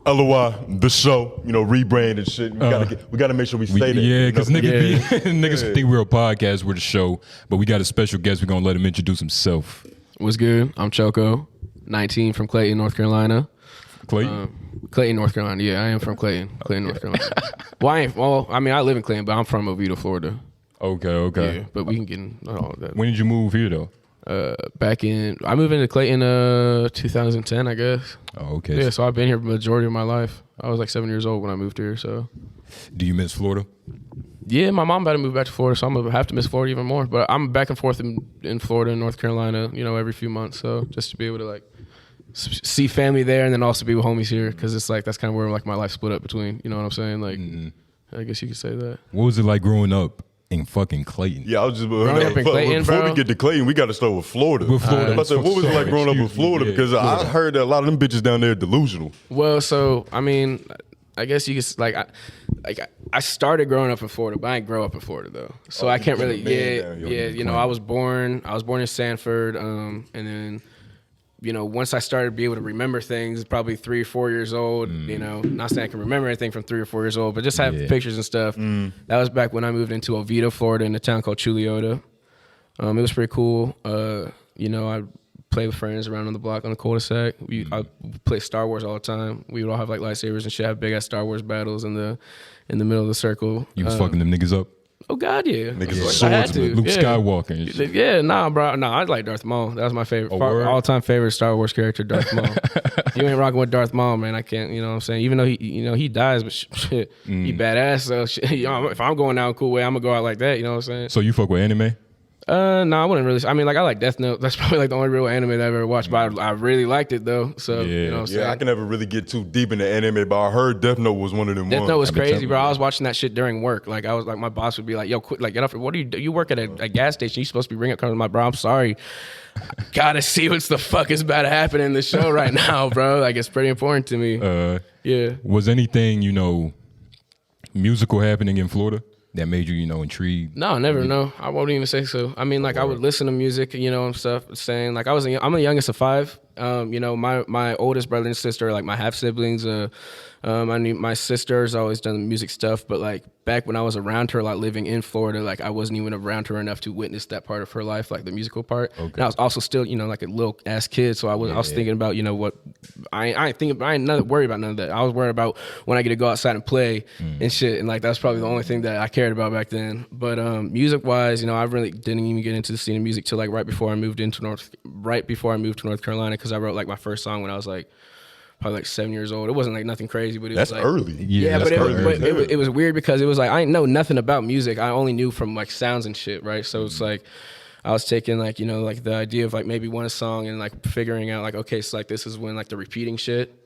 LOI, the show, rebrand and shit. We gotta make sure we say that. Yeah, because niggas think we're a podcast, we're the show, but we got a special guest. We're gonna let him introduce himself. What's good? I'm Choco, 19 from Clayton, North Carolina. Clayton, North Carolina. Yeah, I am from Clayton, North Carolina. I live in Clayton, but I'm from Oviedo, Florida. Okay. Yeah, but we can get into all of that. When did you move here though? I moved into Clayton 2010, I guess. Oh, okay. Yeah, so I've been here the majority of my life. I was like 7 years old when I moved here. So, do you miss Florida? Yeah, my mom about to move back to Florida, so I'm gonna have to miss Florida even more. But I'm back and forth in Florida and North Carolina, every few months. So just to be able to like see family there and then also be with homies here, because it's like that's kind of where like my life split up between. You know what I'm saying? Like, I guess you could say that. What was it like growing up in fucking Clayton? Yeah, I was just before we get to Clayton, we got to start with Florida. What was it like growing up in Florida? Because Florida. I heard that a lot of them bitches down there are delusional. Well, so I mean, I guess you could I started growing up in Florida, but I didn't grow up in Florida though, so I can't really. I was born in Sanford, and then. Once I started to be able to remember things, probably 3 or 4 years old, not saying I can remember anything from 3 or 4 years old, but just have pictures and stuff. That was back when I moved into Oviedo, Florida, in a town called Chuliota. It was pretty cool. I played with friends around on the block on the cul-de-sac. I play Star Wars all the time. We would all have like lightsabers and shit, have big ass Star Wars battles in the middle of the circle. You was fucking them niggas up? Oh God, yeah. Niggas I had to. Luke Skywalker and shit. Yeah, bro. No, I like Darth Maul. That was my favorite, all-time favorite Star Wars character, Darth Maul. You ain't rocking with Darth Maul, man. I can't. You know what I'm saying? Even though he dies, but shit, he badass. So shit, if I'm going out a cool way, I'm gonna go out like that. You know what I'm saying? So you fuck with anime? No, I wouldn't really. I mean, like I like Death Note. That's probably like the only real anime that I've ever watched. But I really liked it though. So you know what I'm saying? I can never really get too deep into anime, but I heard Death Note was one of them. Death Note was crazy, bro. I was watching that shit during work. Like I was like, my boss would be like, "Yo, quit! Like get off! What do you do? You work at a gas station? You supposed to be ringing up customers." My bro, I'm sorry. I gotta see what's the fuck is about to happen in the show right now, bro. Like it's pretty important to me. Yeah. Was anything musical happening in Florida that made you, intrigued? No, never. No, I won't even say so. I mean, like I would listen to music, and stuff. Saying like I'm the youngest of 5. My oldest brother and sister are like my half siblings. My sister's always done music stuff, but like back when I was around her, like living in Florida, like I wasn't even around her enough to witness that part of her life, like the musical part. Okay. And I was also still, like a little ass kid, so I was thinking about, what I ain't not worried about none of that. I was worried about when I get to go outside and play and shit, and like that's probably the only thing that I cared about back then. But music wise, I really didn't even get into the scene of music till like right before I moved to North Carolina, because I wrote like my first song when I was like probably like 7 years old. It wasn't like nothing crazy, but it was like early. Yeah, but it was weird because it was like I didn't know nothing about music. I only knew from like sounds and shit, right? So it's like I was taking like like the idea of like maybe one song and like figuring out like, okay, so like this is when like the repeating shit.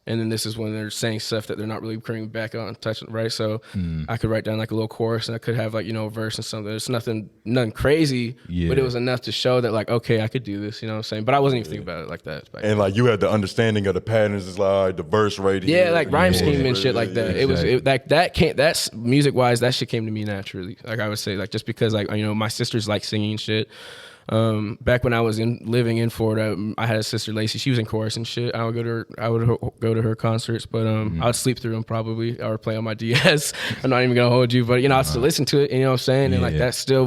And then this is when they're saying stuff that they're not really bringing back on, touching, right? So I could write down like a little chorus, and I could have like, a verse and something. It's nothing crazy, but it was enough to show that like, okay, I could do this, you know what I'm saying? But I wasn't even thinking about it like that. And like you had the understanding of the patterns, it's like all right, the verse right here. Yeah, like rhyme scheme and shit like that. It was that's music wise, that shit came to me naturally. Like I would say, like just because like, my sisters like singing and shit. Back when I was living in Florida, I had a sister Lacey. She was in chorus and shit. I would go to her concerts, but I would sleep through them probably, or play on my DS. I'm not even gonna hold you, but I still listen to it. You know what I'm saying? And like that still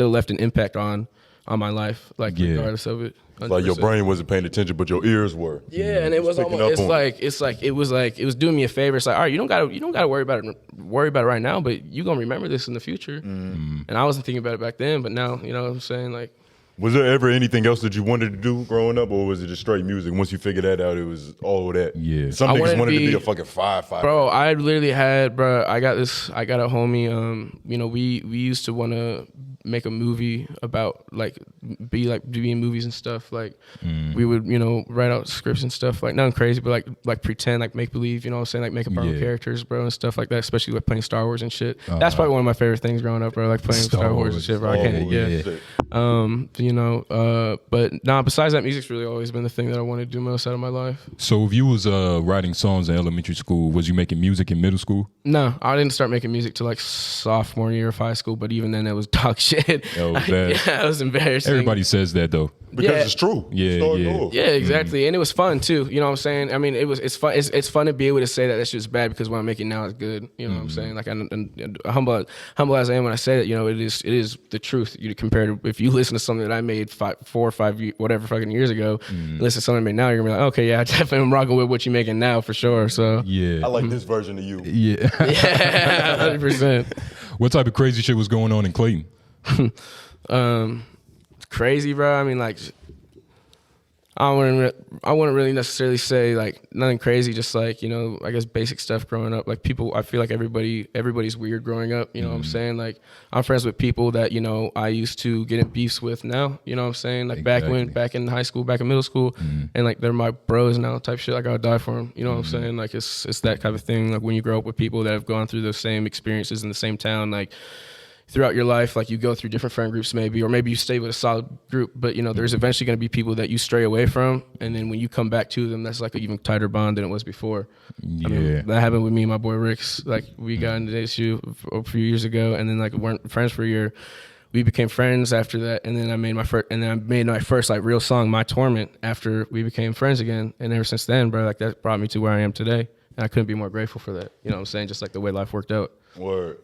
left an impact on my life, like regardless of it. 100%. Like your brain wasn't paying attention, but your ears were. Yeah, and it was almost it was doing me a favor. It's like, all right, you don't gotta worry about it right now, but you gonna remember this in the future. And I wasn't thinking about it back then, but now you know what I'm saying, like. Was there ever anything else that you wanted to do growing up, or was it just straight music? Once you figured that out, it was all of that. Yeah. Some niggas wanted to be a fucking firefighter. Bro, I literally had, I got a homie, we used to want to make a movie about be in movies and stuff. Like we would, write out scripts and stuff, like nothing crazy, but like pretend, like make believe, you know what I'm saying? Like make up our own characters, bro, and stuff like that, especially like playing Star Wars and shit. That's probably one of my favorite things growing up, bro, like playing Star Wars and shit, bro. I can't, but besides that, music's really always been the thing that I want to do most out of my life. So if you was writing songs in elementary school, was you making music in middle school? No, I didn't start making music till like sophomore year of high school, but even then it was dog shit. shit. Oh, bad. Yeah, it was embarrassing. Everybody says that though. Because it's true. Yeah, exactly. And it was fun too. You know what I'm saying? I mean, it's fun. It's fun to be able to say that shit's bad because what I'm making now is good. You know what I'm saying? Like, and humble as I am when I say that, you know, it is the truth. You compare to if you listen to something that I made 4 or 5 whatever fucking years ago, listen to something I made now, you're gonna be like, okay, yeah, I definitely am rocking with what you're making now for sure. So yeah, I like this version of you. Yeah, yeah, 100%. What type of crazy shit was going on in Clayton? Crazy, bro. I mean, like, I wouldn't really necessarily say like nothing crazy. Just like, you know, I guess basic stuff growing up. Like people, I feel like everybody's weird growing up. You know what I'm saying? Like I'm friends with people that, you know, I used to get in beefs with now. You know what I'm saying? Like back in high school, back in middle school, and like they're my bros now type shit. Like I'll die for them. You know what I'm saying? Like it's that type of thing. Like when you grow up with people that have gone through those same experiences in the same town, like. Throughout your life, like you go through different friend groups maybe, or maybe you stay with a solid group, but you know, there's eventually going to be people that you stray away from. And then when you come back to them, that's like an even tighter bond than it was before. Yeah. I mean, that happened with me and my boy Rick's. Like we got into this issue a few years ago and then like we weren't friends for a year. We became friends after that. And then I made my first like real song, My Torment, after we became friends again. And ever since then, bro, like that brought me to where I am today. And I couldn't be more grateful for that. You know what I'm saying? Just like the way life worked out. Word.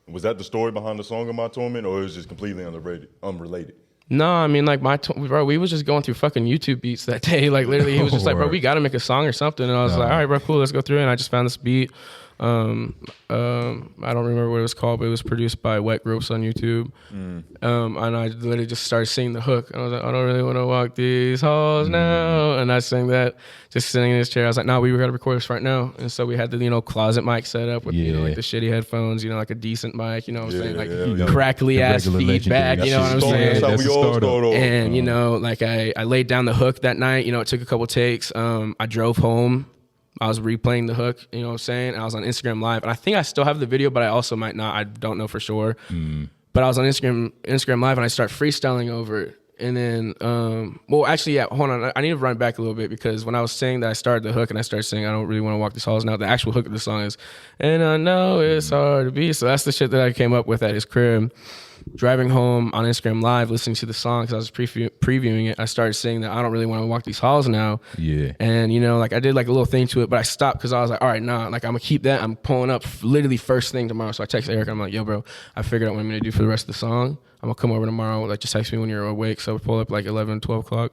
Was that the story behind the song of My Torment, or is it just completely unrelated? No, I mean, like, bro, we was just going through fucking YouTube beats that day. Like, literally, he was just like, bro, we got to make a song or something. And I was like, all right, bro, cool, let's go through it. And I just found this beat. I don't remember what it was called, but it was produced by Wet Gropes on YouTube. And I literally just started singing the hook. And I was like, I don't really want to walk these halls now. And I sang that, just sitting in his chair. I was like, no, we got to record this right now. And so we had the, you know, closet mic set up with, you know, like the shitty headphones, you know, like a decent mic, you know what I'm saying? Like crackly ass feedback, you know what I'm saying? That's how we all start off. And, you know, like I laid down the hook that night, you know, it took a couple takes. I drove home. I was replaying the hook, you know what I'm saying? I was on Instagram Live. And I think I still have the video, but I also might not. I don't know for sure. But I was on Instagram Live and I start freestyling over it. And then, well, actually, yeah, hold on. I need to run back a little bit because when I was saying that I started the hook and I started saying I don't really want to walk these halls now, the actual hook of the song is, and I know it's hard to be. So that's the shit that I came up with at his crib. Driving home on Instagram Live, listening to the song because I was previewing it, I started saying that I don't really want to walk these halls now. Yeah. And, you know, like I did like a little thing to it, but I stopped because I was like, all right, nah, like I'm going to keep that. I'm pulling up literally first thing tomorrow. So I text Eric. I'm like, yo, bro, I figured out what I'm going to do for the rest of the song. I'm going to come over tomorrow. Like, just text me when you're awake. So we pull up like 11, 12 o'clock.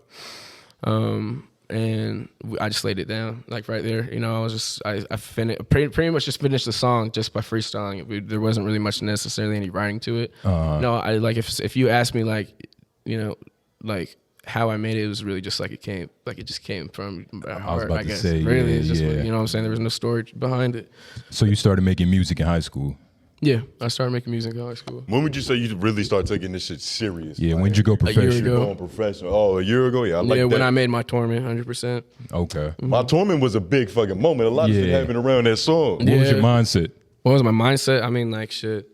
And I just laid it down, like right there. You know, I was just, I finished, pretty much just finished the song just by freestyling. There wasn't really much necessarily any writing to it. No, I like, if you ask me like, you know, like how I made it, it was really just like it just came from my heart, I guess. Really, it's just, you know what I'm saying? There was no story behind it. So you started making music in high school? Yeah, I started making music in high school. When would you say you really start taking this shit serious? Yeah, when did you go professional? A year ago. Going professional. Oh, a year ago? Yeah, I like that. When I made My Torment, 100%. Okay. My Torment was a big fucking moment. A lot of shit happened around that song. What was your mindset? What was my mindset? I mean, like, shit.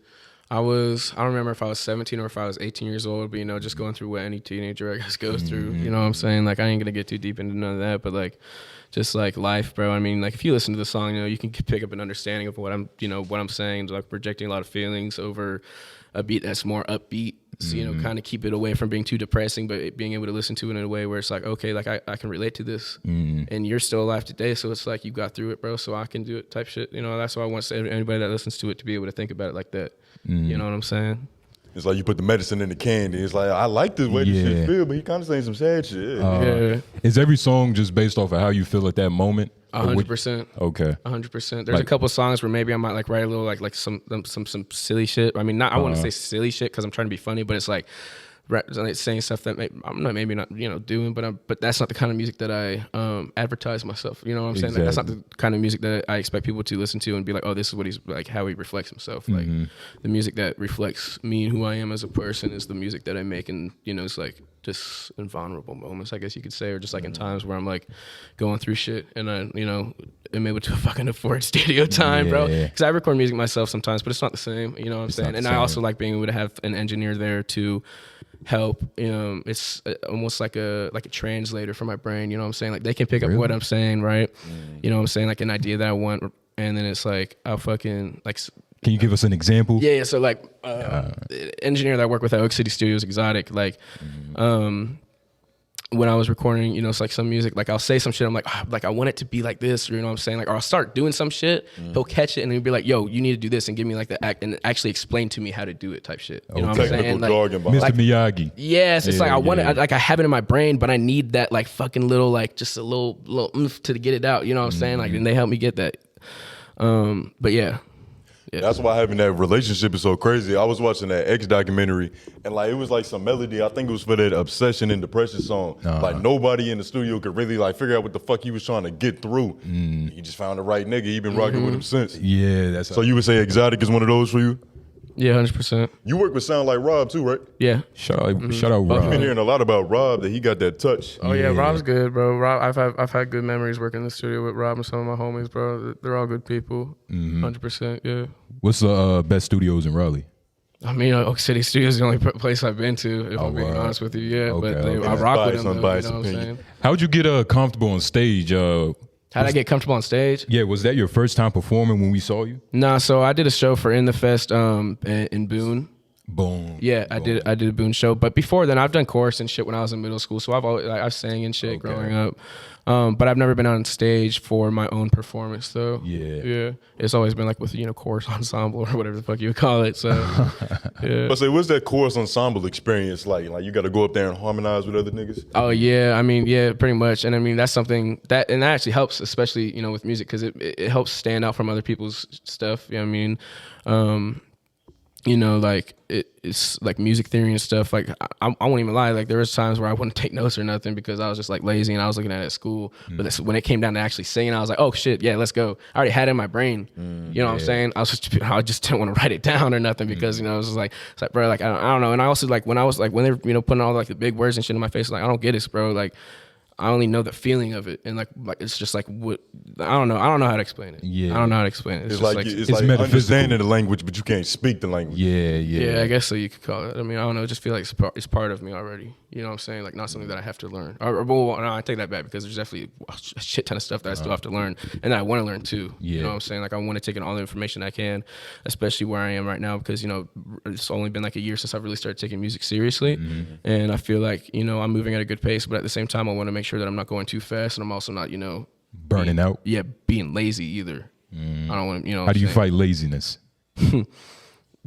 I don't remember if I was 17 or if I was 18 years old, but, you know, just going through what any teenager, I guess, goes through. You know what I'm saying? Like, I ain't going to get too deep into none of that, but, like, just, like, life, bro. I mean, like, if you listen to the song, you know, you can pick up an understanding of what I'm saying, like, projecting a lot of feelings over a beat that's more upbeat. So, you know, kind of keep it away from being too depressing, but being able to listen to it in a way where it's like, okay, like I can relate to this, and you're still alive today, so it's like you got through it, bro. So I can do it, type shit. You know, that's why I want anybody that listens to it to be able to think about it like that. You know what I'm saying? It's like you put the medicine in the candy. It's like I like the way this shit feel, but he kind of saying some sad shit. Is every song just based off of how you feel at that moment? 100%. Okay. 100%. There's a couple of songs where maybe I might like write a little like some silly shit. I mean, I wouldn't say silly shit because I'm trying to be funny, but it's like saying stuff that I'm maybe not, you know, doing, but that's not the kind of music that I advertise myself. You know what I'm saying? Like, that's not the kind of music that I expect people to listen to and be like, oh, this is what he's like, how he reflects himself. Like the music that reflects me and who I am as a person is the music that I make, and you know, it's like just in vulnerable moments, I guess you could say, or just like in times where I'm like going through shit and I, you know, am able to fucking afford studio time, bro. Because I record music myself sometimes, but it's not the same. You know what I'm saying? And I also like being able to have an engineer there to help. It's almost like a translator for my brain. You know what I'm saying? Like they can pick up what I'm saying, right? You know what I'm saying? Like an idea that I want, and then it's like I'll fucking like Can you give us an example? Yeah. So like, engineer that I work with at Oak City Studios, Exotic, like, when I was recording, you know, it's like some music, like I'll say some shit, I'm like, I want it to be like this, or you know what I'm saying? Like, or I'll start doing some shit, he'll catch it and he'll be like, yo, you need to do this and give me like the act and actually explain to me how to do it type shit. You know what I'm saying? Like, Mr. Miyagi. Yes, it's like I want it, like I have it in my brain, but I need that like fucking little, like just a little oomph to get it out. You know what I'm saying? Like, and they help me get that. But yeah. Yeah. That's why having that relationship is so crazy. I was watching that X documentary, and like it was like some melody. I think it was for that Obsession and Depression song. Like nobody in the studio could really like figure out what the fuck he was trying to get through. He just found the right nigga. He been rocking with him since. Yeah, that's so you would say Exotic is one of those for you? Yeah, 100%. You work with Sound Like Rob too, right? Yeah. Shout out Rob. I've been hearing a lot about Rob, that he got that touch. Oh yeah, Rob's good, bro. Rob, I've had good memories working in the studio with Rob and some of my homies, bro. They're all good people. 100%. Yeah. What's the best studios in Raleigh? I mean, Oak City Studios is the only place I've been to, if I'm being honest with you. Yeah, but I rock with them, though, you know what I'm saying? How'd you get comfortable on stage? How'd I get comfortable on stage? Yeah, was that your first time performing when we saw you? Nah, so I did a show for In the Fest in Boone. Boom. Yeah, I did a Boone show, but before then I've done chorus and shit when I was in middle school. So I've sang and shit growing up, but I've never been on stage for my own performance though. Yeah, it's always been like with chorus ensemble or whatever the fuck you would call it. So yeah. But say, what's that chorus ensemble experience like? Like you got to go up there and harmonize with other niggas? Oh yeah, I mean pretty much, and I mean that's something that actually helps, especially with music, because it helps stand out from other people's stuff. You know what I mean? Like it's like music theory and stuff. Like I won't even lie. Like there was times where I wouldn't take notes or nothing because I was just like lazy and I was looking at it at school. But when it came down to actually singing, I was like, oh shit, yeah, let's go. I already had it in my brain. You know what I'm saying? I just didn't want to write it down or nothing because it was just like, it's like, bro, like I don't know. And I also like when they were putting all like the big words and shit in my face, like I don't get this, bro. Like I only know the feeling of it, and like it's just like what I don't know how to explain it. Yeah, I don't know how to explain it. It's like understanding the language, but you can't speak the language. Yeah. I guess so you could call it. I mean, I don't know. I just feel like it's part of me already. You know what I'm saying? Like not something that I have to learn. No, I take that back because there's definitely a shit ton of stuff that I still have to learn, and that I want to learn too. You know what I'm saying? Like I want to take in all the information I can, especially where I am right now because it's only been like a year since I've really started taking music seriously, and I feel like I'm moving at a good pace, but at the same time I want to make sure that I'm not going too fast and I'm also not burning out. Yeah, being lazy either. I don't want to. How do you fight laziness?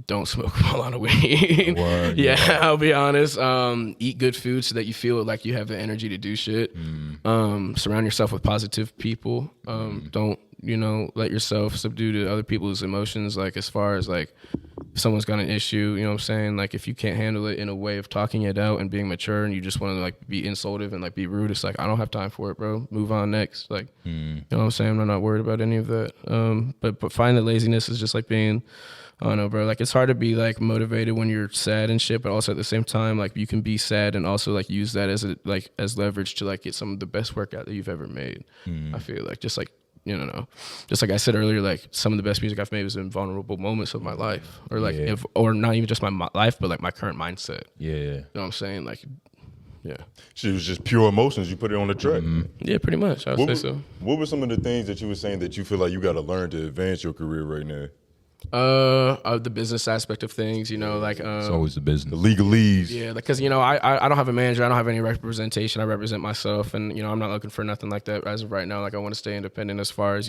Don't smoke a lot of weed. Yeah, I'll be honest. Eat good food so that you feel like you have the energy to do shit. Surround yourself with positive people. Don't let yourself subdue to other people's emotions. Like as far as like if someone's got an issue, you know what I'm saying? Like if you can't handle it in a way of talking it out and being mature and you just want to like be insultive and like be rude, it's like I don't have time for it, bro. Move on next. Like you know what I'm saying? I'm not worried about any of that. But finding laziness is just like being, I don't know, bro. Like it's hard to be like motivated when you're sad and shit, but also at the same time, like you can be sad and also like use that as leverage to like get some of the best workout that you've ever made. I feel like just like just like I said earlier, like some of the best music I've made was in vulnerable moments of my life, or like or not even just my life, but like my current mindset. You know what I'm saying? Like, yeah. She was just pure emotions. You put it on the track. Yeah, pretty much. I would say so. What were some of the things that you were saying that you feel like you got to learn to advance your career right now? The business aspect of things, like it's always the business, the legalese. Yeah, because I don't have a manager, I don't have any representation. I represent myself, and I'm not looking for nothing like that as of right now. Like I want to stay independent as far as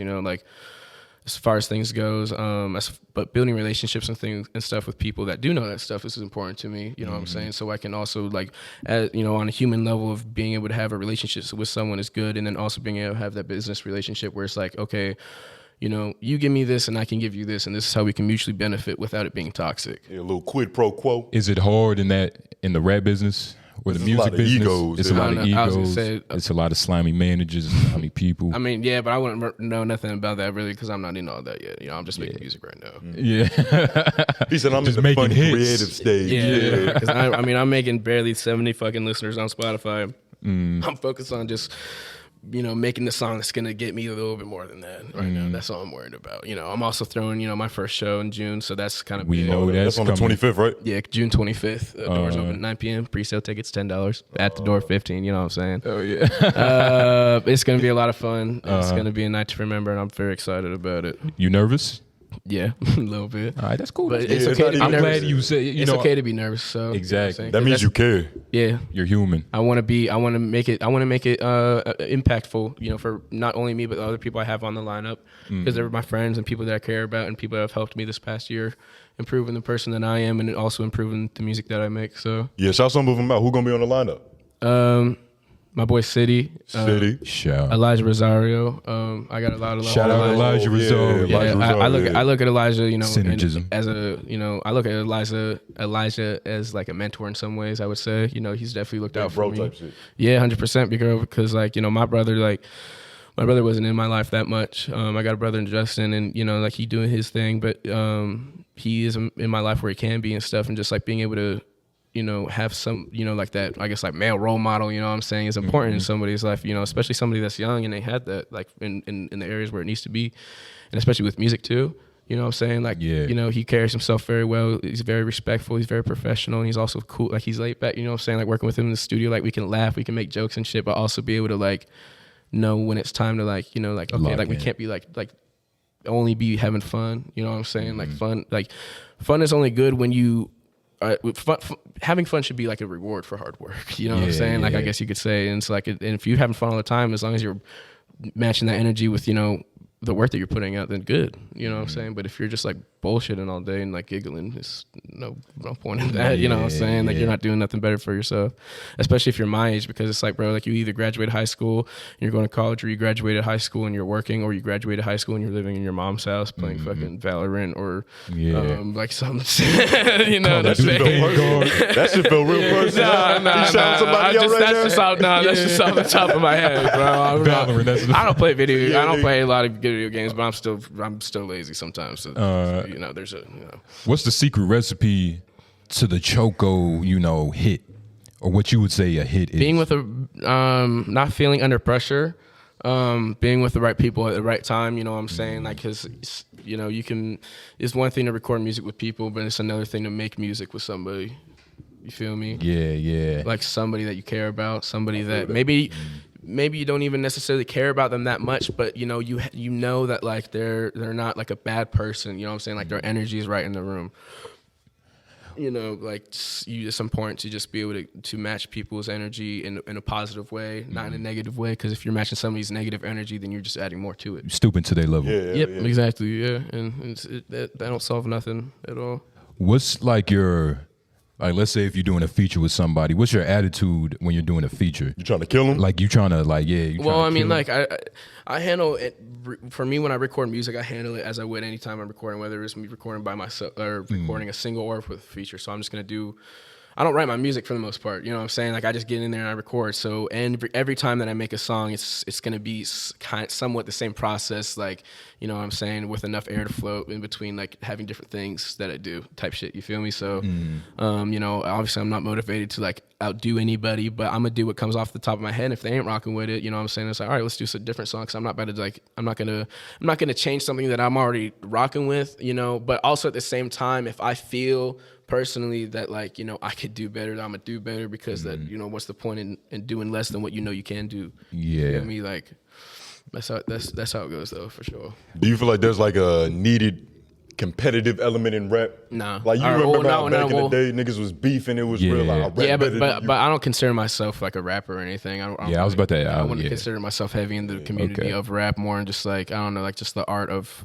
as far as things goes. But building relationships and things and stuff with people that do know that stuff is important to me. You know what I'm saying? So I can also on a human level of being able to have a relationship with someone is good, and then also being able to have that business relationship where it's like, okay, you give me this and I can give you this, and this is how we can mutually benefit without it being toxic. Yeah, a little quid pro quo. Is it hard in the rap business or the music business? It's a lot of egos. It's a lot of slimy managers, slimy people. I mean, yeah, but I wouldn't know nothing about that really because I'm not in all that yet. I'm just making music right now. Yeah. He said I'm just in the fun creative stage. Yeah. Because I'm making barely 70 fucking listeners on Spotify. I'm focused on just making the song that's going to get me a little bit more than that right now. That's all I'm worried about. I'm also throwing, my first show in June, so that's kind of big. Know that's on the 25th, right? Yeah, June 25th. Doors open at 9 p.m. Pre-sale tickets, $10. At the door, $15. You know what I'm saying? Oh, yeah. It's going to be a lot of fun. It's going to be a night to remember, and I'm very excited about it. You nervous? Yeah, a little bit. All right, that's cool. But it's okay. I'm glad you said. It's okay to be nervous. So exactly. That means you care. Yeah, you're human. I want to make it impactful. For not only me but the other people I have on the lineup, because they're my friends and people that I care about and people that have helped me this past year, improving the person that I am and also improving the music that I make. So yeah, shout some of them out. Who gonna be on the lineup? My boy City. Elijah Rosario. I got a lot of love. Shout out Elijah Rosario. I look at Elijah, synergism. as I look at Elijah as like a mentor in some ways. I would say, he's definitely looked out for me. Type shit. Yeah, 100%. Because my brother wasn't in my life that much. I got a brother in Justin, and like he doing his thing, but he is in my life where he can be and stuff, and just like being able to have some, like that, I guess like male role model, what I'm saying, is important in somebody's life, especially somebody that's young and they had that like in the areas where it needs to be. And especially with music too, what I'm saying? Like, he carries himself very well. He's very respectful. He's very professional. And he's also cool. Like he's laid back, what I'm saying? Like working with him in the studio, like we can laugh, we can make jokes and shit, but also be able to like know when it's time to like, okay, like we can't be like only be having fun. What I'm saying? Like fun is only good when you, having fun should be like a reward for hard work. What I'm saying? Like, I guess you could say, and it's like, and if you're having fun all the time, as long as you're matching that energy with, the work that you're putting out, then good. What I'm saying? But if you're just like bullshitting all day and like giggling, there's no point in that. What I'm saying? Like you're not doing nothing better for yourself, especially if you're my age, because it's like, bro, like you either graduated high school and you're going to college, or you graduated high school and you're working, or you graduated high school and you're living in your mom's house playing fucking Valorant or like some shit. That shit feel real personal. That's just off the top of my head, bro. Valorant. I don't play video. I don't play a lot of video games, but I'm still lazy sometimes. So, there's a. What's the secret recipe to the Choco, hit, or what you would say a hit is? Being with not feeling under pressure, being with the right people at the right time. What I'm saying? Like, because you can. It's one thing to record music with people, but it's another thing to make music with somebody. You feel me? Yeah. Like somebody that you care about, somebody that maybe you don't even necessarily care about them that much, but you know that like they're not like a bad person. What I'm saying? Like their energy is right in the room. Like it's important to just be able to match people's energy in a positive way, not in a negative way. Because if you're matching somebody's negative energy, then you're just adding more to it. Stooping to their level. Exactly. Yeah, and that don't solve nothing at all. What's like your... Like, let's say if you're doing a feature with somebody, what's your attitude when you're doing a feature? You trying to kill them? Like, you trying to, like, well, I mean, like, I handle it, for me, when I record music, I handle it as I would anytime I'm recording, whether it's me recording by myself or recording a single or with a feature. So I'm just going to do... I don't write my music for the most part, what I'm saying? Like I just get in there and I record. So and every time that I make a song, it's going to be somewhat the same process, like, what I'm saying, with enough air to flow in between, like having different things that I do type shit. You feel me? So, obviously I'm not motivated to like outdo anybody, but I'm gonna do what comes off the top of my head. And if they ain't rocking with it, what I'm saying, it's like, all right, let's do some different songs. I'm not about to like, I'm not gonna change something that I'm already rocking with, but also at the same time, if I feel personally that like, I could do better, I'm gonna do better, because that, what's the point in doing less than what you can do? Yeah. You feel me? Like that's how it goes though, for sure. Do you feel like there's like a needed competitive element in rap? Nah. Like you remember how back in the day niggas was beefing, it was real like but I don't consider myself like a rapper or anything. I was about to. I wouldn't consider myself heavy in the community of rap, more and just like, I don't know, like just the art of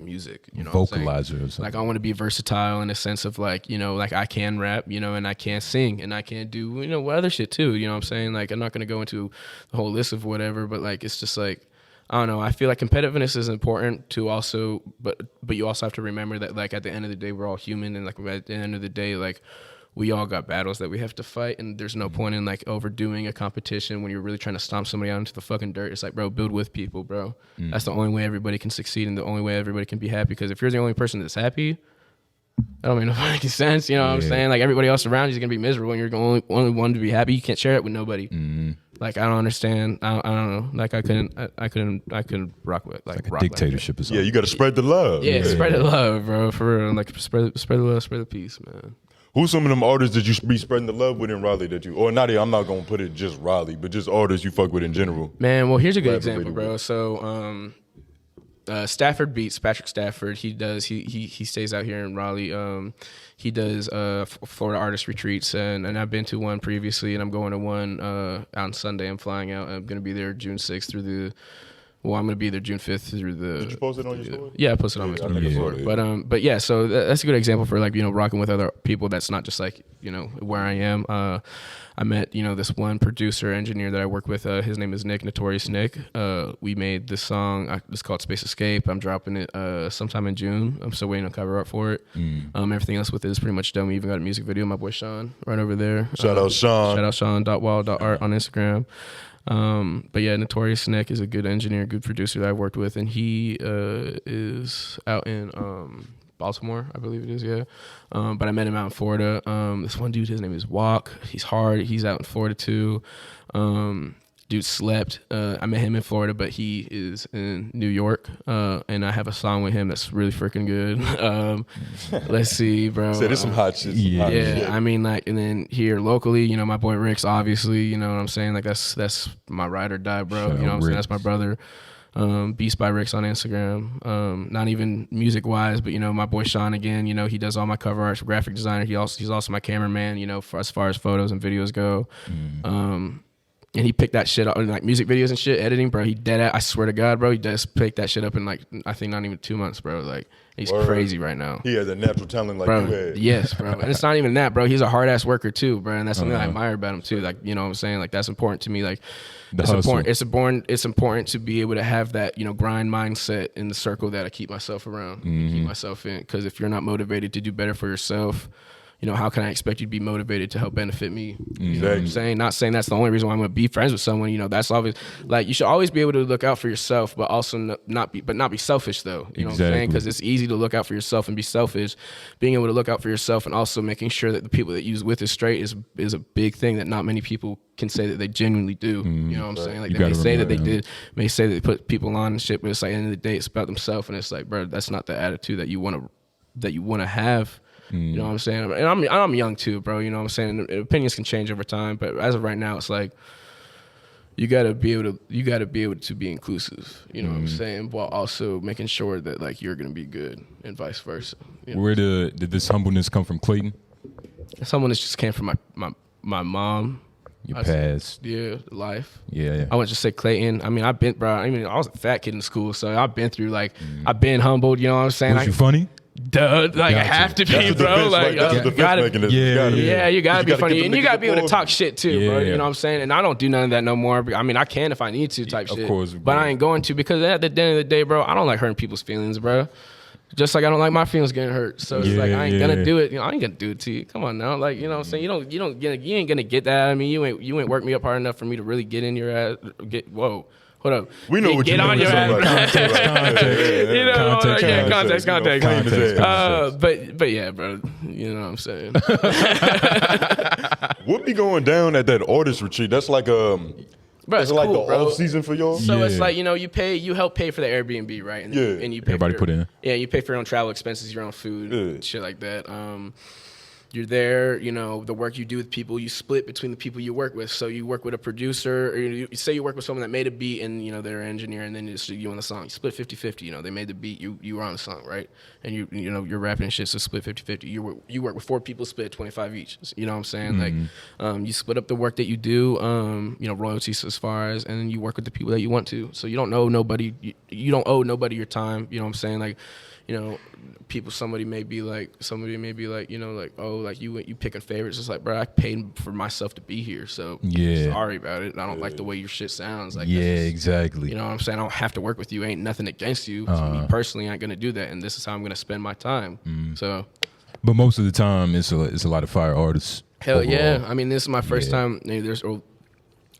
music. Vocalizer. Like I want to be versatile in the sense of like, like I can rap, and I can sing and I can do, other shit too. What I'm saying? Like I'm not gonna go into the whole list of whatever, but like it's just like, I don't know. I feel like competitiveness is important to also, but you also have to remember that like at the end of the day, we're all human, and like at the end of the day, like we all got battles that we have to fight, and there's no point in like overdoing a competition when you're really trying to stomp somebody out into the fucking dirt. It's like, bro, build with people, bro. That's the only way everybody can succeed, and the only way everybody can be happy. Because if you're the only person that's happy, I don't make no fucking sense. What I'm saying? Like everybody else around you is gonna be miserable, and you're the only one to be happy. You can't share it with nobody. Like I don't understand. I don't know. Like I couldn't rock with like a dictatorship or something. Yeah, you got to spread the love. Yeah, spread the love, bro. For real. Like spread the love, spread the peace, man. Who's some of them artists that you be spreading the love with in Raleigh that you, or not? I'm not gonna put it just Raleigh, but just artists you fuck with in general. Man, well here's a good example, bro. So Stafford Beats, Patrick Stafford. He stays out here in Raleigh. He does Florida artist retreats, and I've been to one previously, and I'm going to one on Sunday. I'm flying out. I'm going to be there June 6th through the. Well, I'm going to be there June 5th through the. Did you post it on your story? Yeah, I posted it on my story. But yeah, so that's a good example for like, rocking with other people. That's not just like, where I am. I met, this one producer engineer that I work with. His name is Nick, Notorious Nick. We made this song. It's called Space Escape. I'm dropping it sometime in June. I'm still waiting on cover art for it. Everything else with it is pretty much done. We even got a music video. My boy Sean right over there. Shout out Sean. Shout out Sean.wild.art on Instagram. But yeah, Notorious Nick is a good engineer, good producer that I've worked with, and he is out in Baltimore, I believe it is, yeah. But I met him out in Florida. This one dude, his name is Walk. He's hard. He's out in Florida too. Dude slept. I met him in Florida, but he is in New York. And I have a song with him that's really freaking good. Let's see, bro. So there's some hot shit. Yeah, I mean, like, and then here locally, my boy Rick's obviously, you know what I'm saying? Like, that's my ride or die, bro. You know what I'm saying? That's my brother. Beast by Rick's on Instagram. Not even music wise, but my boy Sean again, he does all my cover art, graphic designer. He's also my cameraman, for as far as photos and videos go. And he picked that shit up in like music videos and shit, editing, bro. He dead at, I swear to God, bro, he just picked that shit up in like, I think not even 2 months, bro. Like, he's crazy right now. He has a natural talent like bro, you had. Yes, bro. And it's not even that, bro. He's a hard ass worker too, bro. And that's something I admire about him too. Like, you know what I'm saying? Like, that's important to me. Like, it's important to be able to have that, grind mindset in the circle that I keep myself around, keep myself in. Because if you're not motivated to do better for yourself, how can I expect you to be motivated to help benefit me? You know what I'm saying? Not saying that's the only reason why I'm going to be friends with someone. That's obvious. Like, you should always be able to look out for yourself, but also not be selfish though. You know what I'm saying? Because it's easy to look out for yourself and be selfish. Being able to look out for yourself and also making sure that the people that you with is straight is a big thing that not many people can say that they genuinely do. You know what I'm saying? Like, they may say that they did, may say that they put people on and shit, but it's like, at the end of the day, it's about themselves, and it's like, bro, that's not the attitude that you want to have. You know what I'm saying? And I'm young too, bro. You know what I'm saying? And opinions can change over time, but as of right now, it's like you gotta be able to be inclusive. You know what I'm saying? While also making sure that like you're gonna be good and vice versa. Where did this humbleness come from, Clayton? Humbleness just came from my mom. Your past. Life. Yeah. I wouldn't just say Clayton. I mean, I was a fat kid in school, so I've been through I've been humbled. You know what I'm saying? Was you funny? Duh, like, I have to be, bro. Like, you gotta be funny, and you gotta be able to talk shit too, bro. You know what I'm saying? And I don't do none of that no more. I mean, I can if I need to, type shit. Of course, but I ain't going to, because at the end of the day, bro, I don't like hurting people's feelings, bro. Just like I don't like my feelings getting hurt. So it's like, I ain't gonna do it. I ain't gonna do it to you. Come on now, like, you know what I'm saying? You ain't gonna get that out of me. You ain't worked me up hard enough for me to really get in your ass. Whoa. Hold up. We know what you on mean. Your ass. Context. But yeah, bro. You know what I'm saying? What be going down at that artist retreat? That's like it's like cool, the off season for y'all. So it's like, you help pay for the Airbnb, right? And you pay everybody put in. Yeah, you pay for your own travel expenses, your own food, shit like that. You're there, the work you do with people, you split between the people you work with. So you work with a producer, or you say you work with someone that made a beat and, they're an engineer, and then you on the song. You split 50-50, they made the beat, you were on the song, right? And you're rapping and shit, so split 50-50. You work with 4 people, split 25 each. You know what I'm saying? Like, you split up the work that you do, royalties as far as, and then you work with the people that you want to. So you don't owe nobody, you don't owe nobody your time, you know what I'm saying? Like, somebody may be like, oh, like you picking favorites. It's like, bro, I paid for myself to be here, so sorry about it. I don't like the way your shit sounds. Like, exactly. You know what I'm saying? I don't have to work with you. Ain't nothing against you. So me personally, I ain't gonna do that, and this is how I'm gonna spend my time. So, but most of the time, it's a lot of fire artists. Hell overall. Yeah. I mean, this is my first time.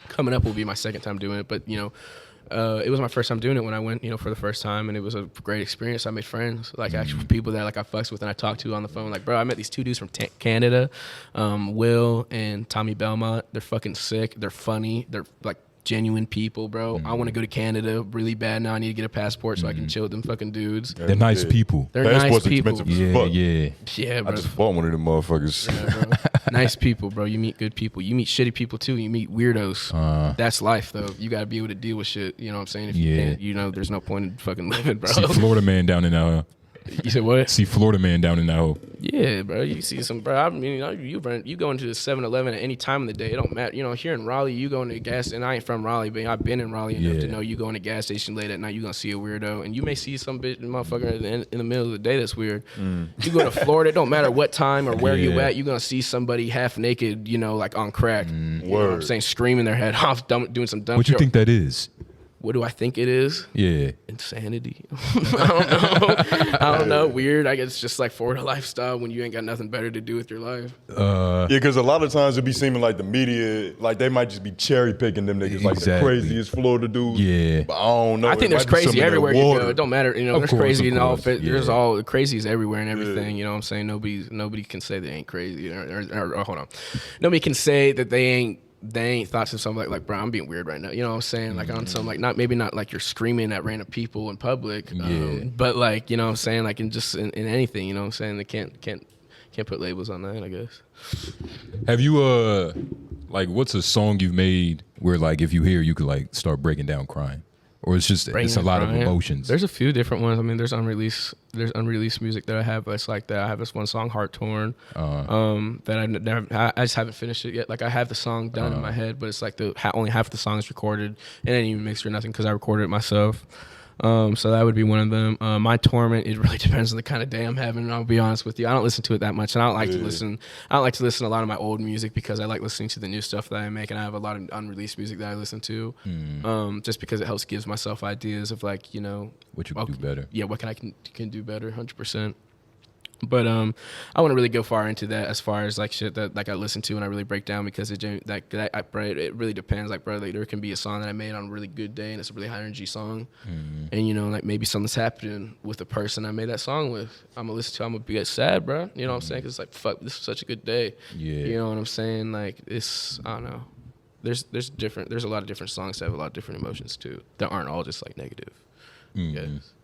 Coming up will be my second time doing it, but it was my first time doing it when I went, for the first time, and it was a great experience. I made friends, like actual people that like I fucks with and I talked to on the phone. Like, bro, I met these 2 dudes from Canada, Will and Tommy Belmont. They're fucking sick. They're funny. They're like genuine people, bro. I want to go to Canada really bad now. I need to get a passport so I can chill with them fucking dudes. They're nice people. They're nice people. Yeah, bro. I just bought one of them motherfuckers. Yeah, bro. Nice people, bro. You meet good people. You meet shitty people too. You meet weirdos. That's life, though. You got to be able to deal with shit. You know what I'm saying? If you can't, there's no point in fucking living, bro. See Florida man down in that. You said what? See Florida man down in that hole. Yeah, bro. You see some, bro. I mean, you go into the 7-Eleven at any time of the day. It don't matter. Here in Raleigh, you go into the gas, and I ain't from Raleigh, but I've been in Raleigh enough to know you go in a gas station late at night, you gonna see a weirdo, and you may see some bitch motherfucker in the middle of the day that's weird. You go to Florida, it don't matter what time or where you at, you gonna see somebody half naked, like on crack. You know what I'm saying? Screaming their head off, doing some dumb shit. What you think that is? What do I think it is? Yeah. Insanity. I don't know. Weird. I guess it's just like Florida lifestyle when you ain't got nothing better to do with your life. Yeah, because a lot of times it be seeming like the media, like they might just be cherry picking them niggas, like the craziest Florida dudes. Yeah. But I don't know. I think there's crazy everywhere you go. It don't matter. There's crazy in all. There's all crazies everywhere and everything. You know what I'm saying? Nobody can say they ain't crazy. Or hold on. Nobody can say that they ain't thought to something like, bro, I'm being weird right now. You know what I'm saying? Like on some, like maybe not like you're screaming at random people in public, but like, you know what I'm saying? Like in anything, you know what I'm saying? They can't put labels on that, I guess. Have you, what's a song you've made where like, if you hear, you could like start breaking down crying? Or it's just, it's a lot of emotions? There's a few different ones. I mean, there's unreleased music that I have that's like that. I have this one song, Heart Torn, that I just haven't finished it yet. Like I have the song done in my head, but it's like only half the song is recorded. It ain't even mixed or nothing because I recorded it myself. So that would be one of them. My Torment, it really depends on the kind of day I'm having, and I'll be honest with you. I don't listen to it that much, and I don't like to listen to a lot of my old music because I like listening to the new stuff that I make, and I have a lot of unreleased music that I listen to, just because it helps give myself ideas of like, what you can do better. Yeah, what can do better, 100%. But I wouldn't really go far into that as far as like shit that like I listen to and I really break down because it really depends. Like, bro, like there can be a song that I made on a really good day and it's a really high energy song, and like maybe something's happening with the person I made that song with. I'm gonna get sad, bro. You know what I'm saying? Cause it's like, fuck, this is such a good day. Yeah. You know what I'm saying? Like it's, I don't know. There's a lot of different songs that have a lot of different emotions too that aren't all just like negative. Yes.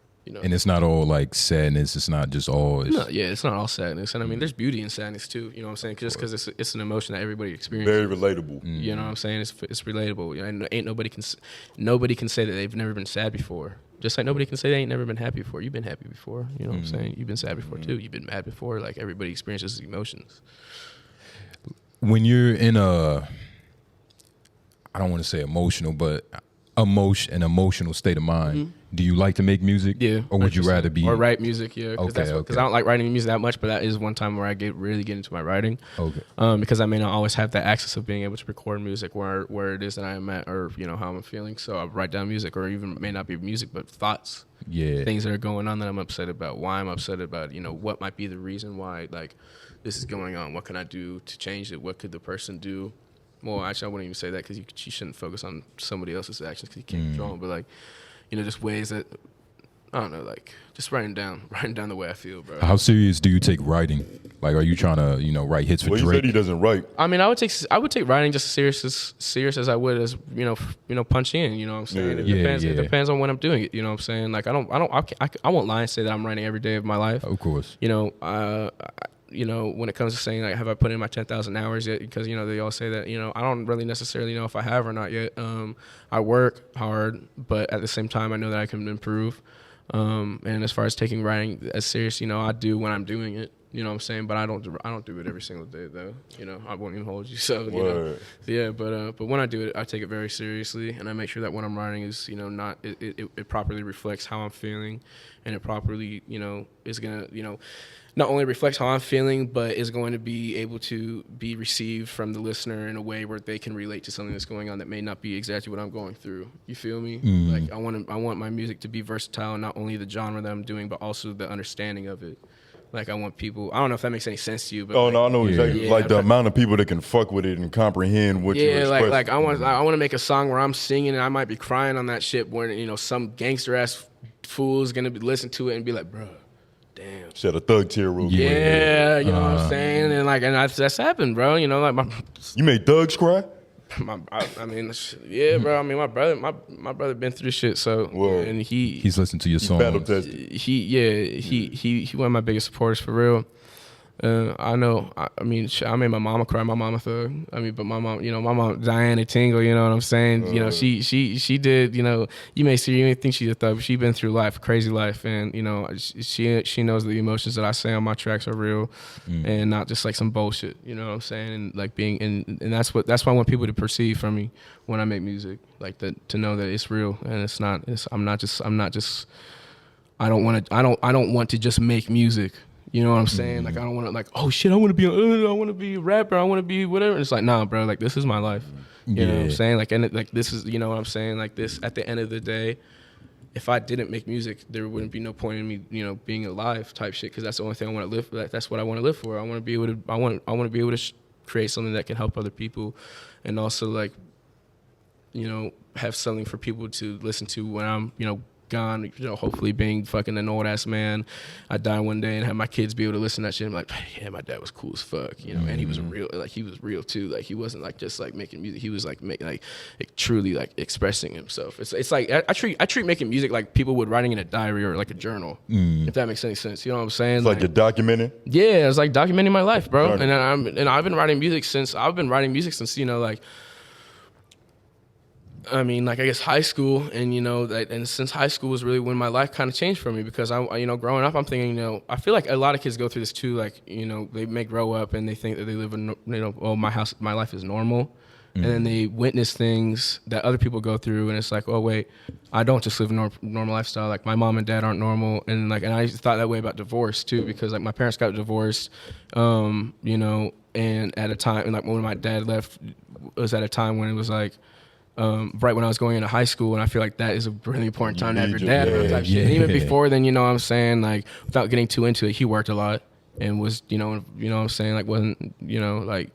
And it's not all like sadness. It's not just all. It's not all sadness. And I mean, there's beauty in sadness too. You know what I'm saying? Just because it's an emotion that everybody experiences. Very relatable. You know what I'm saying? It's relatable. Ain't nobody can say that they've never been sad before. Just like nobody can say they ain't never been happy before. You've been happy before. You know what I'm saying? You've been sad before too. You've been mad before. Like everybody experiences emotions. When you're in I don't want to say emotional, but an emotional state of mind. Do you like to make music? Yeah. Or would you rather be... Or write music, yeah. Because I don't like writing music that much, but that is one time where I really get into my writing. Okay. Because I may not always have that access of being able to record music where it is that I am at or, how I'm feeling. So I write down music or even may not be music, but thoughts. Yeah. Things that are going on that I'm upset about, why I'm upset about, what might be the reason why, like, this is going on. What can I do to change it? What could the person do? Well, actually, I wouldn't even say that because you shouldn't focus on somebody else's actions because you can't control them. But, like, just ways that, I don't know, like, just writing down the way I feel, bro. How serious do you take writing? Like, are you trying to, write hits for Drake? Well, he said he doesn't write. I mean, I would take writing just as serious as I would as, punch in, you know what I'm saying? It depends on when I'm doing it, you know what I'm saying? Like, I won't lie and say that I'm writing every day of my life. Of course. When it comes to saying, like, have I put in my 10,000 hours yet? Because, they all say that, I don't really necessarily know if I have or not yet. I work hard, but at the same time, I know that I can improve. And as far as taking writing as serious, I do when I'm doing it, you know what I'm saying? But I don't do it every single day, though. I won't even hold you. So, yeah, but when I do it, I take it very seriously. And I make sure that what I'm writing is, it properly reflects how I'm feeling. And it properly, is going to, not only reflects how I'm feeling, but is going to be able to be received from the listener in a way where they can relate to something that's going on that may not be exactly what I'm going through. You feel me? Like I want my music to be versatile, not only the genre that I'm doing, but also the understanding of it. Like I want people. I don't know if that makes any sense to you, but no, I know exactly. Yeah, like the amount of people that can fuck with it and comprehend what you're expressing. Like I want to make a song where I'm singing and I might be crying on that shit. When some gangster ass fool is gonna listen to it and be like, bro. Damn. Shed a thug tear real quick. Yeah, you know what I'm saying? And that's happened, bro. You made thugs cry? I mean, yeah, bro. I mean, my brother been through shit. So, Word. and He's listened to your Battle songs. tested. He one of my biggest supporters for real. I know. I mean, I made my mama cry. My mama thug. I mean, but my mom, my mom Diana Tingle. You know what I'm saying? She did. You may see, you may think she's a thug, but she been through life, a crazy life, and she knows the emotions that I say on my tracks are real, and not just like some bullshit. You know what I'm saying? And like being, and that's what I want people to perceive from me when I make music, like that, to know that it's real and it's not. I'm not just. I don't want to just make music. You know what I'm saying? Like, I don't want to, like, oh shit, I want to be a rapper, I want to be whatever. And it's like, nah, bro, like, this is my life. You know what I'm saying? Like, and like, this is, you know what I'm saying? Like, this, at the end of the day, if I didn't make music, there wouldn't be no point in me, being alive type shit. Cause that's the only thing I want to live for. That's what I want to live for. I want to be able to, I want to be able to create something that can help other people. And also, like, have something for people to listen to when I'm, gone, hopefully being fucking an old ass man. I die one day and have my kids be able to listen to that shit. I'm like, yeah, my dad was cool as fuck, and he was real too. Like, he wasn't like just like making music. He was like truly like expressing himself. It's like I treat making music like people would writing in a diary or like a journal, if that makes any sense. You know what I'm saying? It's like you're documenting. Yeah, it's like documenting my life, bro. And I've been writing music since like, I mean, like, I guess high school, and and since high school was really when my life kind of changed for me, because I growing up, I'm thinking, I feel like a lot of kids go through this too, like, they may grow up and they think that they live in, my life is normal, and then they witness things that other people go through, and it's like, oh wait, I don't just live a normal lifestyle. Like, my mom and dad aren't normal, and like, and I thought that way about divorce too, because like my parents got divorced, and at a time, and like when my dad left, it was at a time when it was like, right when I was going into high school, and I feel like that is a really important time to have your dad around type shit. And even before then, what I'm saying, like, without getting too into it, he worked a lot and was, what I'm saying, like, wasn't, like,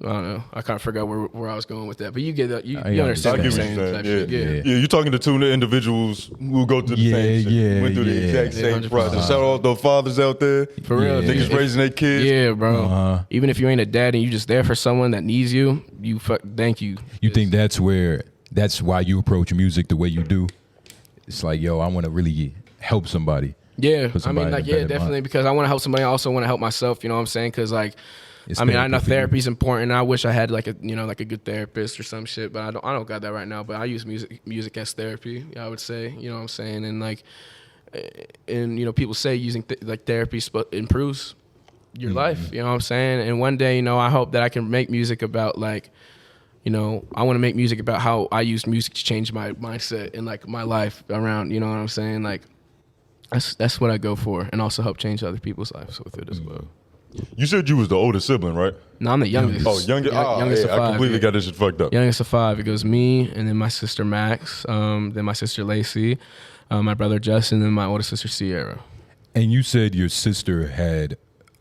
I don't know. I kind of forgot where I was going with that, but you get that. You understand what I'm saying. Yeah, you're talking to two individuals who go through the same shit, went through the exact same process. Shout out those fathers out there. For real. Niggas raising their kids. Yeah, bro. Even if you ain't a dad and you just there for someone that needs you, thank you. You think that's why you approach music the way you do? It's like, yo, I want to really help somebody. Yeah, I mean, like, yeah, definitely, because I want to help somebody. I also want to help myself, you know what I'm saying? Because, like, I mean, I know therapy's important, and I wish I had like a like a good therapist or some shit, but I don't got that right now. But I use music as therapy, I would say, you know what I'm saying, and like, and people say using like therapy improves your life, you know what I'm saying, and one day, I hope that I can make music about like, I want to make music about how I use music to change my mindset and like my life around, you know what I'm saying, like that's what I go for, and also help change other people's lives with it as well. You said you was the oldest sibling, right? No, I'm the youngest. Oh, youngest of 5. I completely got this shit fucked up. Youngest of 5. It goes me, and then my sister Max, then my sister Lacey, my brother Justin, and my older sister Sierra. And you said your sister had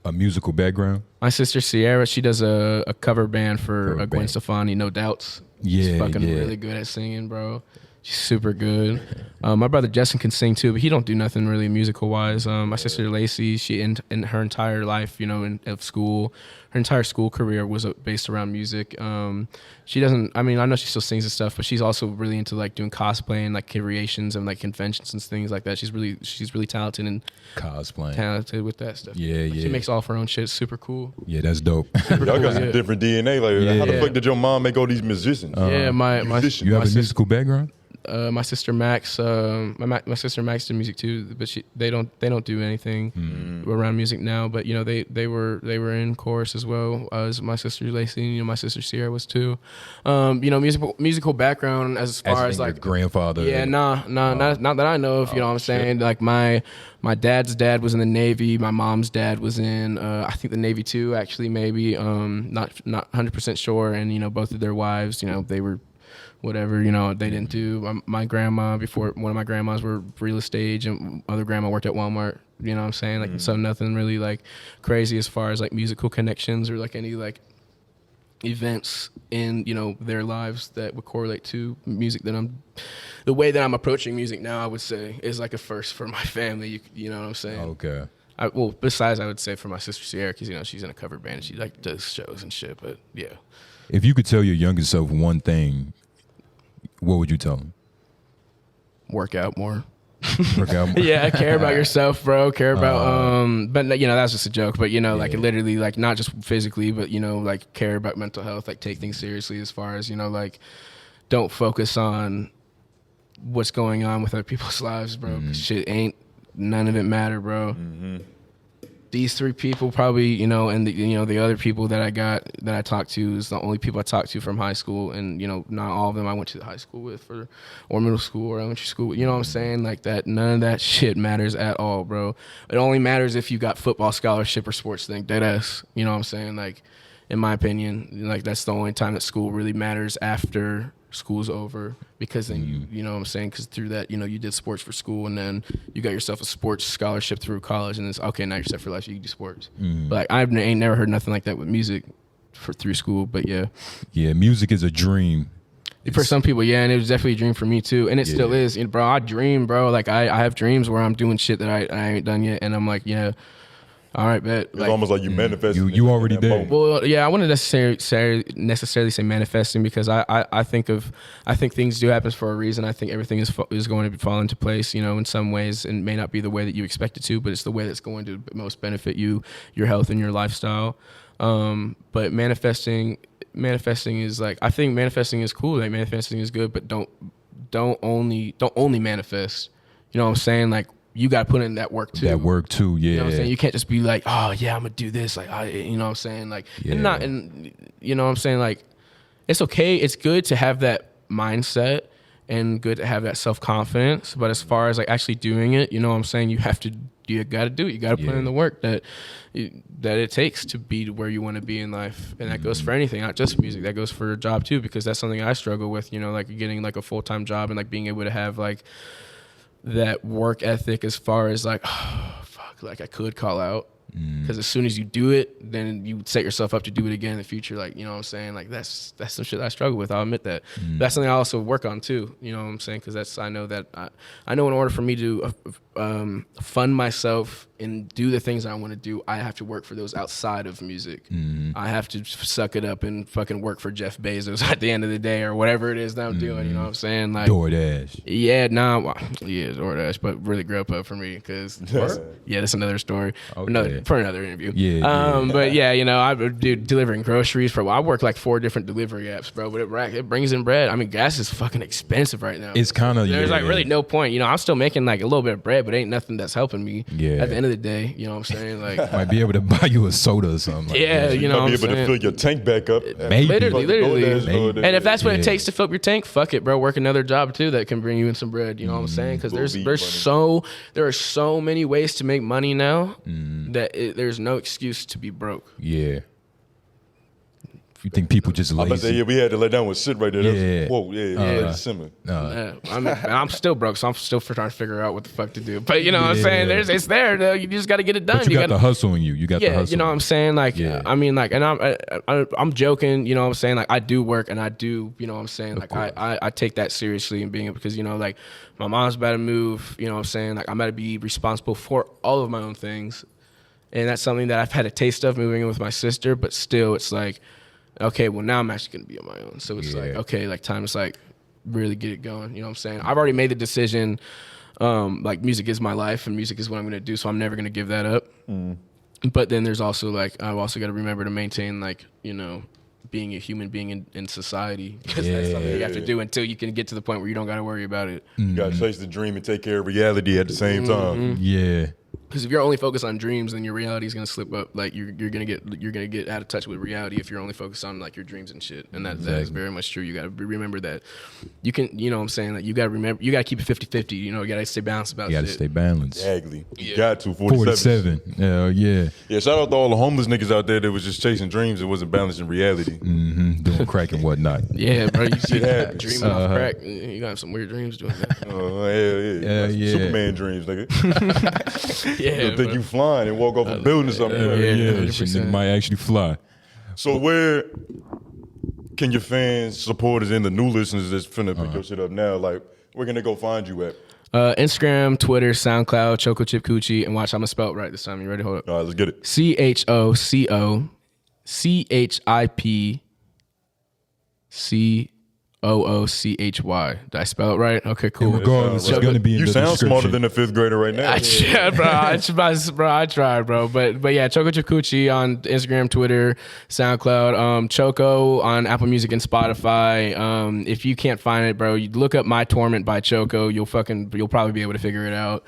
a musical background? My sister Sierra, she does a cover band for Gwen Stefani, No Doubts. Yeah, she's fucking really good at singing, bro. She's super good. My brother Justin can sing too, but he don't do nothing really musical wise. My sister Lacey, she in her entire life, of school, her entire school career was based around music. She doesn't. I mean, I know she still sings and stuff, but she's also really into like doing cosplay and like creations and like conventions and things like that. She's really talented and cosplaying, talented with that stuff. Yeah, yeah. She makes all of her own shit. Super cool. Yeah, that's dope. Y'all got some different DNA. Like, how the fuck did your mom make all these musicians? My you have a musical background? My sister Max, my sister Max did music too, but they don't do anything around music now. But they were in chorus as well as my sister Lacey. My sister Sierra was too. Musical background as far as like grandfather. Yeah, not that I know of. You know what I'm saying? Like my dad's dad was in the Navy. My mom's dad was in I think the Navy too. Actually, maybe not 100% sure. And both of their wives, they were. Whatever, they didn't do. My grandma, before one of my grandmas were real estate, and other grandma worked at Walmart. You know what I'm saying? Like, so nothing really like crazy as far as like musical connections or like any like events in, their lives that would correlate to music the way that I'm approaching music now, I would say is like a first for my family. You know what I'm saying? Okay. Besides, I would say for my sister Sierra, because, she's in a cover band and she like does shows and shit, but yeah. If you could tell your younger self one thing, what would you tell him? Work out more. Work out more. Yeah, care about yourself, bro. Care about but that's just a joke. But like literally, like not just physically, but like care about mental health. Like take things seriously as far as like don't focus on what's going on with other people's lives, bro. 'Cause shit ain't none of it matter, bro. These 3 people probably, and the other people that I talked to is the only people I talked to from high school, and not all of them I went to the high school with or middle school or elementary school. You know what I'm saying? Like that, none of that shit matters at all, bro. It only matters if you got football scholarship or sports thing. Deadass. You know what I'm saying? Like, in my opinion, like that's the only time that school really matters after school's over, because then you know what I'm saying, because through that you did sports for school, and then you got yourself a sports scholarship through college, and it's okay, now you're set for life, so you can do sports. But like I ain't never heard nothing like that with music through school. But yeah, music is a dream for some people, and it was definitely a dream for me too, and it still is, bro. I dream, bro. Like I have dreams where I'm doing shit that I ain't done yet, and I'm like, all right, bet. It's almost like you manifested. You already did. Well, yeah, I wouldn't necessarily say manifesting, because I think things do happen for a reason. I think everything is going to fall into place, in some ways, and may not be the way that you expect it to, but it's the way that's going to most benefit you, your health, and your lifestyle. But manifesting is like, I think manifesting is cool. Like manifesting is good, but don't only manifest. You know what I'm saying? Like, you got to put in that work too. Yeah. You know what I'm saying? You can't just be like, oh yeah, I'm gonna do this. Like, you know what I'm saying? Like, and you know what I'm saying? Like, it's okay. It's good to have that mindset and good to have that self-confidence. But as far as like actually doing it, you know what I'm saying? You got to do it. You got to put in the work that it takes to be where you want to be in life. And that goes for anything, not just music. That goes for a job too, because that's something I struggle with, like getting like a full-time job and like being able to have like that work ethic as far as like, oh, fuck, like I could call out, because as soon as you do it, then you set yourself up to do it again in the future. Like, you know what I'm saying? Like that's some shit I struggle with. I'll admit that. That's something I also work on too. You know what I'm saying? Because I know in order for me to fund myself and do the things I want to do, I have to work for those outside of music. I have to suck it up and fucking work for Jeff Bezos at the end of the day, or whatever it is that I'm doing. You know what I'm saying? Like DoorDash. DoorDash, but really Grub Up for me, because that's another story. Okay. For another interview. But I do delivering groceries for. I work like 4 different delivery apps, bro. But it brings in bread. I mean, gas is fucking expensive right now. It's kind of there's like really no point. I'm still making like a little bit of bread, but ain't nothing that's helping me. Yeah. At the end of the day, you know what I'm saying? Like, might be able to buy you a soda or something. Like that. You know, might be able to fill your tank back up. Maybe. Literally. And if that's what it takes to fill up your tank, fuck it, bro. Work another job too that can bring you in some bread. You know what I'm saying? Because there are so many ways to make money now that there's no excuse to be broke. Yeah. You think people just lazy? I was about to say, we had to let down with shit right there. Yeah. Simmer. I'm still broke, so I'm still trying to figure out what the fuck to do. But you know what I'm saying? It's there, though. You just got to get it done. But you got the hustle in you. You got the hustle. You know what I'm saying? Like, I mean, like, and I'm joking. You know what I'm saying? Like, I do work, and I do. You know what I'm saying? Like, I take that seriously, and being, because like my mom's about to move. You know what I'm saying? Like, I'm about to be responsible for all of my own things, and that's something that I've had a taste of moving in with my sister. But still, it's like, okay, well, now I'm actually going to be on my own. So it's like, okay, like time is like really get it going. You know what I'm saying? I've already made the decision. Like, music is my life and music is what I'm going to do. So I'm never going to give that up. But then there's also like, I've also got to remember to maintain, like, being a human being in society, because that's something you have to do until you can get to the point where you don't got to worry about it. You got to chase the dream and take care of reality at the same time. Yeah. Because if you're only focused on dreams, then your reality is gonna slip up. Like you're gonna get out of touch with reality if you're only focused on like your dreams and shit. And that is very much true. You gotta remember that you can. You know what I'm saying? Like you gotta remember. You gotta keep it 50-50. You gotta stay balanced about. You gotta stay balanced. Exactly. You got to 47. 47. Yeah. Yeah. Shout out to all the homeless niggas out there that was just chasing dreams and wasn't balancing reality. Doing crack and whatnot. Yeah, bro. You see that dreaming off crack. You got some weird dreams doing that. Yeah. Superman dreams, nigga. Yeah, think you flying and walk off a building or something. Shit might actually fly. So where can your fans, supporters, and the new listeners that's finna pick your shit up now, like, where can they go find you at? Instagram, Twitter, SoundCloud, Choco Chip Coochie, and watch, I'm gonna spell it right this time. You ready? Hold up. All right, let's get it. CHOCOCHIP COOCHY. Did I spell it right? Okay, cool. Regardless, it's going to be in You the sound description. smarter than a fifth grader right now. I tried, bro. I tried, bro. But yeah, Choco Chakuchi on Instagram, Twitter, SoundCloud. Choco on Apple Music and Spotify. If you can't find it, bro, you look up My Torment by Choco. You'll probably be able to figure it out.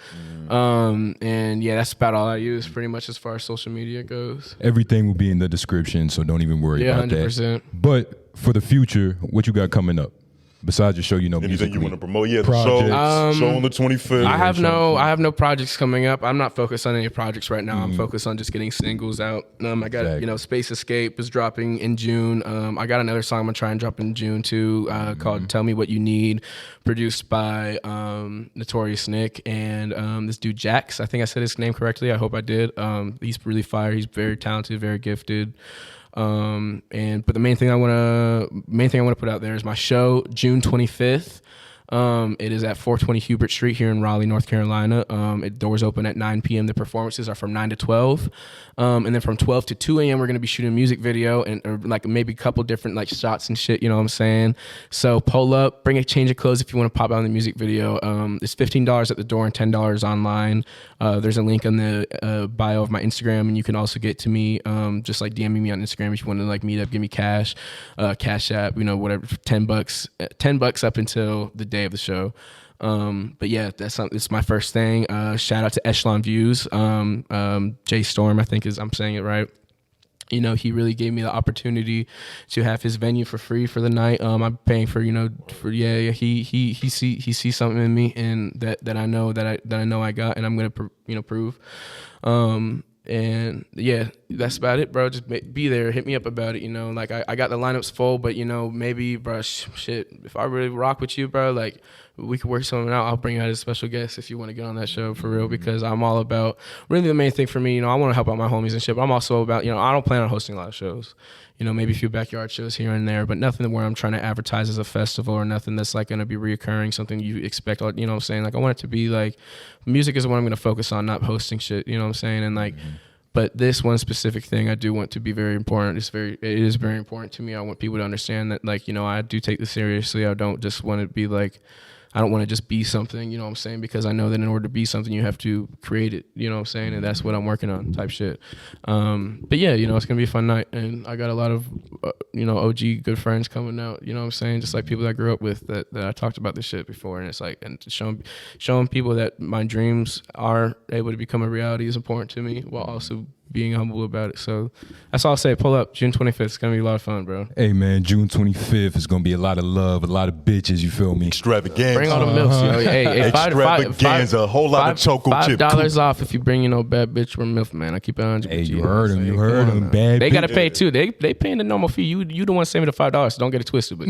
And yeah, that's about all I use pretty much as far as social media goes. Everything will be in the description, so don't even worry about 100%. that. But for the future, what you got coming up? Besides your show, Anything you want to promote? Yeah, the projects. show on the 25th. I have no projects coming up. I'm not focused on any projects right now. I'm focused on just getting singles out. I got Space Escape is dropping in June. I got another song I'm gonna try and drop in June too, called Tell Me What You Need, produced by Notorious Nick and this dude Jax. I think I said his name correctly. I hope I did. He's really fire. He's very talented, very gifted. But the main thing I want to put out there is my show, June 25th. It is at 420 Hubert Street here in Raleigh, North Carolina. Doors open at 9 p.m. The performances are from 9 to 12. And then from 12 to 2 a.m. we're going to be shooting a music video and like maybe a couple different like shots and shit, you know what I'm saying? So pull up, bring a change of clothes if you want to pop out in the music video. It's $15 at the door and $10 online. There's a link on the bio of my Instagram, and you can also get to me just like DMing me on Instagram if you want to like meet up, give me cash, Cash App, whatever, $10 up until the day of the show. But yeah, it's my first thing. Shout out to Echelon Views. Jay Storm, I think I'm saying it right. He really gave me the opportunity to have his venue for free for the night. I'm paying for, he sees something in me and that I know I got, and I'm going to prove. And yeah, that's about it, bro. Just be there. Hit me up about it. Like I got the lineups full, but maybe, bro, shit, if I really rock with you, bro, like we could work something out. I'll bring out a special guest if you want to get on that show for real, because I'm all about, really the main thing for me, I want to help out my homies and shit, but I'm also about, I don't plan on hosting a lot of shows. Maybe a few backyard shows here and there, but nothing where I'm trying to advertise as a festival or nothing that's like going to be reoccurring, something you expect, what I'm saying? Like I want it to be like, music is what I'm going to focus on, not hosting shit, you know what I'm saying? And like, but this one specific thing I do want to be very important. It is very important to me. I want people to understand that, like, I do take this seriously. I don't just want to be like, I don't want to just be something, you know what I'm saying? Because I know that in order to be something, you have to create it, you know what I'm saying? And that's what I'm working on, type shit. But yeah, it's going to be a fun night. And I got a lot of, OG good friends coming out, you know what I'm saying? Just like people that I grew up with that I talked about this shit before. And it's like, and showing people that my dreams are able to become a reality is important to me, while also being humble about it. So that's all I'll say. Pull up June 25th. It's gonna be a lot of fun, bro. Hey man, June 25th is gonna be a lot of love, a lot of bitches. You feel me? Extravaganza. Bring all the milfs, yo. Hey, extravaganza. A whole lot of choco chip. $5 off if you bring bad bitch from milf, man. I keep it 100. Hey, you heard him. You heard him. Bad. They gotta pay too. They paying the normal fee. You the one saving the $5. So don't get it twisted. But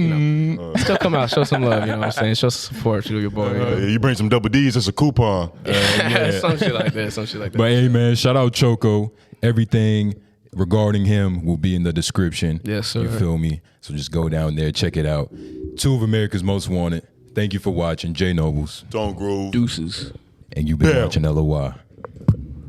still come out, show some love. You know what I'm saying? Show some support to your boy. You bring some double D's. It's a coupon. Some shit like that. But hey man, shout out Choco. Everything regarding him will be in the description. Yes, sir. You feel me? So just go down there, check it out. 2 of America's Most Wanted. Thank you for watching. Jay Nobles. Don't groove. Deuces. And you've been watching LOY.